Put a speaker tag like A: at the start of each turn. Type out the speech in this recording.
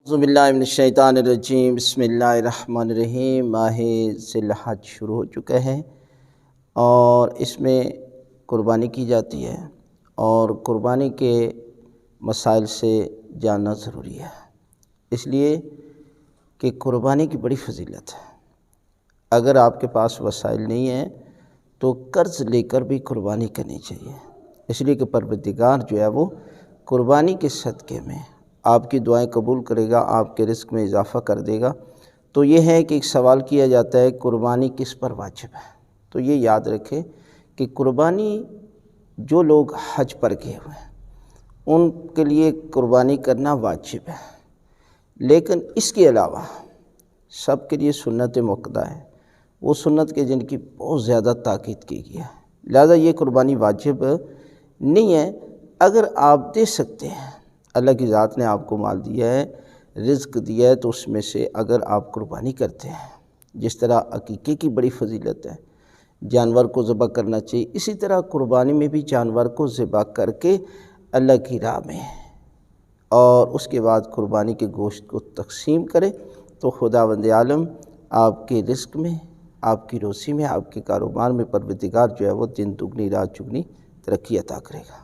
A: اعوذ باللہ من الشیطان الرجیم، بسم اللہ الرحمن الرحیم۔ ماہ ذی الحج شروع ہو چکا ہے اور اس میں قربانی کی جاتی ہے، اور قربانی کے مسائل سے جاننا ضروری ہے، اس لیے کہ قربانی کی بڑی فضیلت ہے۔ اگر آپ کے پاس وسائل نہیں ہیں تو قرض لے کر بھی قربانی کرنی چاہیے، اس لیے کہ پروردگار جو ہے وہ قربانی کے صدقے میں آپ کی دعائیں قبول کرے گا، آپ کے رزق میں اضافہ کر دے گا۔ تو یہ ہے کہ ایک سوال کیا جاتا ہے قربانی کس پر واجب ہے، تو یہ یاد رکھیں کہ قربانی جو لوگ حج پر گئے ہوئے ہیں ان کے لیے قربانی کرنا واجب ہے، لیکن اس کے علاوہ سب کے لیے سنت مؤکدہ ہے، وہ سنت کے جن کی بہت زیادہ تاکید کی گئی ہے، لہذا یہ قربانی واجب نہیں ہے۔ اگر آپ دے سکتے ہیں، اللہ کی ذات نے آپ کو مال دیا ہے، رزق دیا ہے، تو اس میں سے اگر آپ قربانی کرتے ہیں، جس طرح عقیقے کی بڑی فضیلت ہے، جانور کو ذبح کرنا چاہیے، اسی طرح قربانی میں بھی جانور کو ذبح کر کے اللہ کی راہ میں اور اس کے بعد قربانی کے گوشت کو تقسیم کرے، تو خداوند عالم آپ کے رزق میں، آپ کی روزی میں، آپ کے کاروبار میں پروردگار جو ہے وہ دن دگنی رات چگنی ترقی عطا کرے گا۔